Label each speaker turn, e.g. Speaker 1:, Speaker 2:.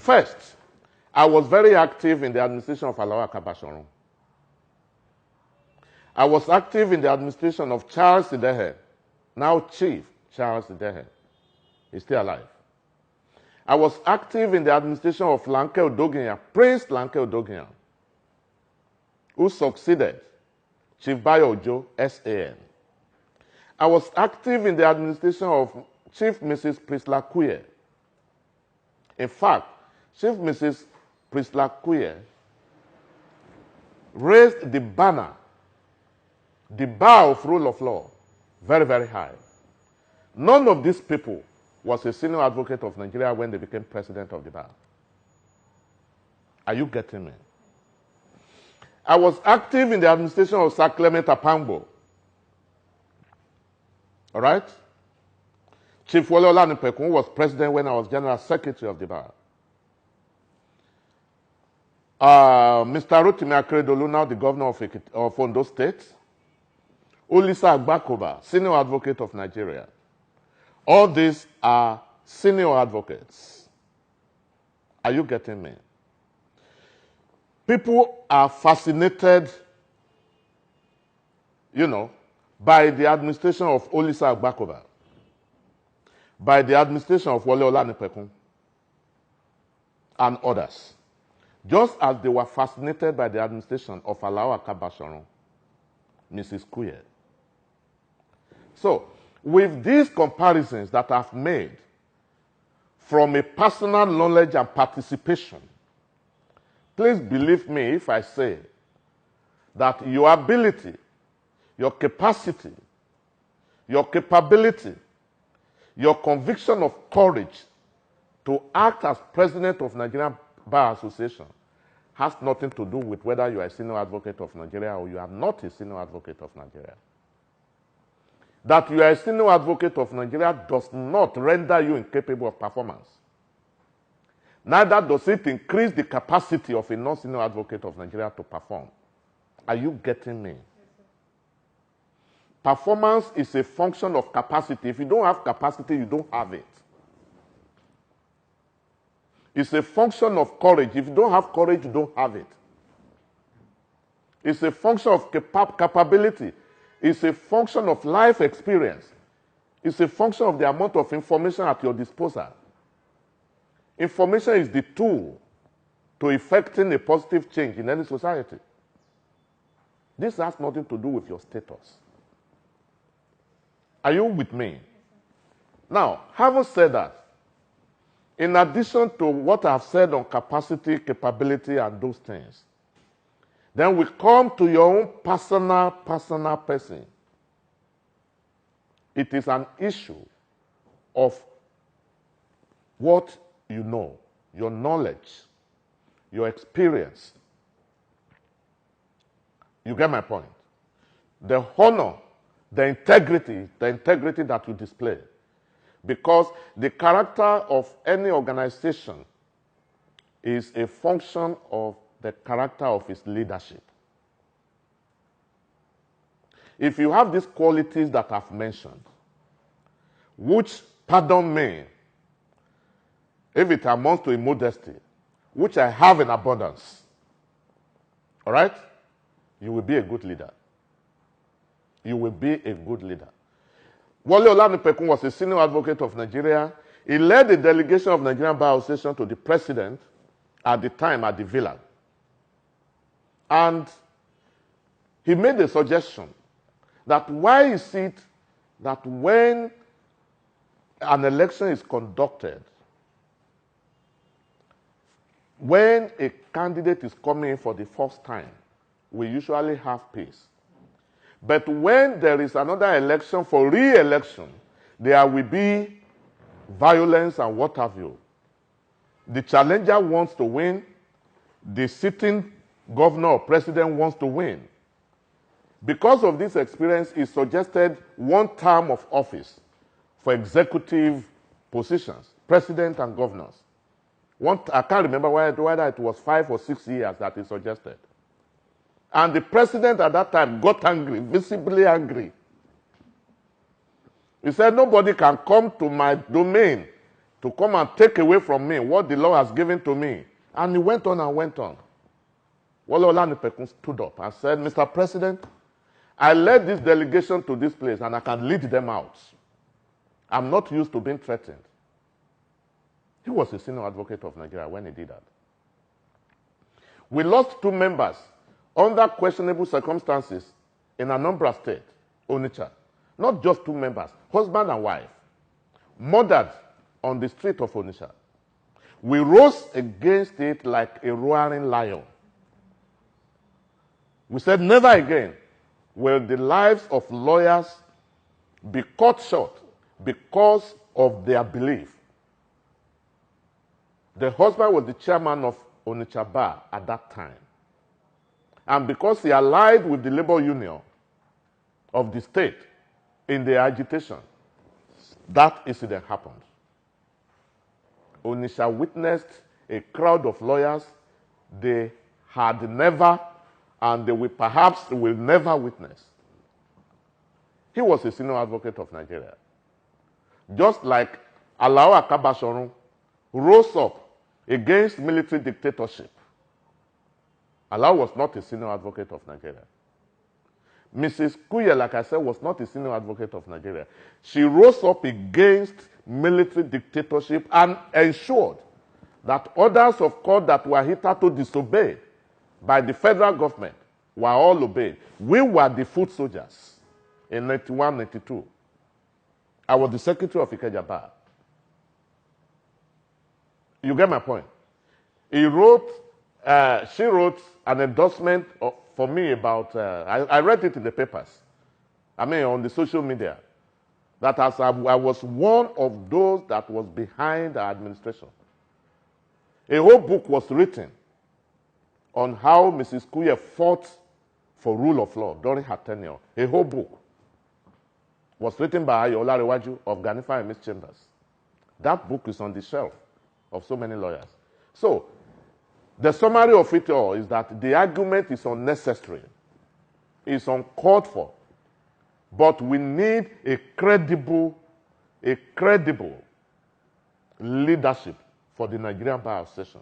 Speaker 1: First, I was very active in the administration of Alawa Kabashorun. I was active in the administration of Charles Idehe, now Chief Charles Idehe. He's still alive. I was active in the administration of Lanke Odogiyan, Prince Lanke Odogiyan, who succeeded Chief Bayo Ojo, SAN. I was active in the administration of Chief Mrs. Priscilla Kuye. In fact, Chief Mrs. Priscilla Kuye raised the banner, the bar of rule of law, very, very high. None of these people was a senior advocate of Nigeria when they became president of the bar. Are you getting me? I was active in the administration of Sir Clement Apangbo. All right? Chief Wole Olanipekun was president when I was general secretary of the bar. Mr. Rotimi Akeredolu, now the governor of Ondo State. Olisa Agbakoba, senior advocate of Nigeria. All these are senior advocates. Are you getting me? People are fascinated, by the administration of Olisa Agbakoba, by the administration of Wole Olanipekun, and others. Just as they were fascinated by the administration of Alawa Kabashorun, Mrs. Kuye. So, with these comparisons that I've made from a personal knowledge and participation, please believe me if I say that your ability, your capacity, your capability, your conviction of courage to act as president of Nigerian Bar Association has nothing to do with whether you are a senior advocate of Nigeria or you are not a senior advocate of Nigeria. That you are a senior advocate of Nigeria does not render you incapable of performance. Neither does it increase the capacity of a non-senior advocate of Nigeria to perform. Are you getting me? Performance is a function of capacity. If you don't have capacity, you don't have it. It's a function of courage. If you don't have courage, you don't have it. It's a function of capability. It's a function of life experience. It's a function of the amount of information at your disposal. Information is the tool to effecting a positive change in any society. This has nothing to do with your status. Are you with me? Now, having said that, in addition to what I've said on capacity, capability, and those things, then we come to your own personal person. It is an issue of what you know, your knowledge, your experience. You get my point? The honor, the integrity that you display. Because the character of any organization is a function of the character of its leadership. If you have these qualities that I've mentioned, which, pardon me, if it amounts to a modesty, which I have in abundance, all right, you will be a good leader. You will be a good leader. Wole Olanipekun was a senior advocate of Nigeria. He led the delegation of Nigerian Bar Association to the president at the time at the villa. And he made a suggestion that why is it that when an election is conducted, when a candidate is coming in for the first time, we usually have peace. But when there is another election for re-election, there will be violence and what have you. The challenger wants to win. The sitting governor or president wants to win. Because of this experience, he suggested one term of office for executive positions, president and governors. I can't remember whether it was 5 or 6 years that he suggested. And the president at that time got angry, visibly angry. He said, nobody can come to my domain to come and take away from me what the law has given to me. And he went on and went on. Wole Olanipekun stood up and said, Mr. President, I led this delegation to this place and I can lead them out. I'm not used to being threatened. He was a senior advocate of Nigeria when he did that. We lost 2 members under questionable circumstances in Anambra State, Onitsha. Not just 2 members, husband and wife, murdered on the street of Onitsha. We rose against it like a roaring lion. We said, never again will the lives of lawyers be cut short because of their belief. The husband was the chairman of Onitsha Bar at that time. And because he allied with the labor union of the state in the agitation, that incident happened. Onitsha witnessed a crowd of lawyers they had never, and they will perhaps will never witness. He was a senior advocate of Nigeria. Just like Alao Akabashorun rose up against military dictatorship. Alao was not a senior advocate of Nigeria. Mrs. Kuye, like I said, was not a senior advocate of Nigeria. She rose up against military dictatorship and ensured that orders of court that were hitherto disobeyed by the federal government were all obeyed. We were the foot soldiers in 91, 92. I was the secretary of Ikeja Bar. You get my point? She wrote an endorsement for me about, I read it in the papers, on the social media, that as I was one of those that was behind the administration. A whole book was written on how Mrs. Kuye fought for rule of law during her tenure. A whole book was written by Ayo Olarewaju of Ganifa and Miss Chambers. That book is on the shelf of so many lawyers. So, the summary of it all is that the argument is unnecessary. It's uncalled for. But we need a credible leadership for the Nigerian Bar Association.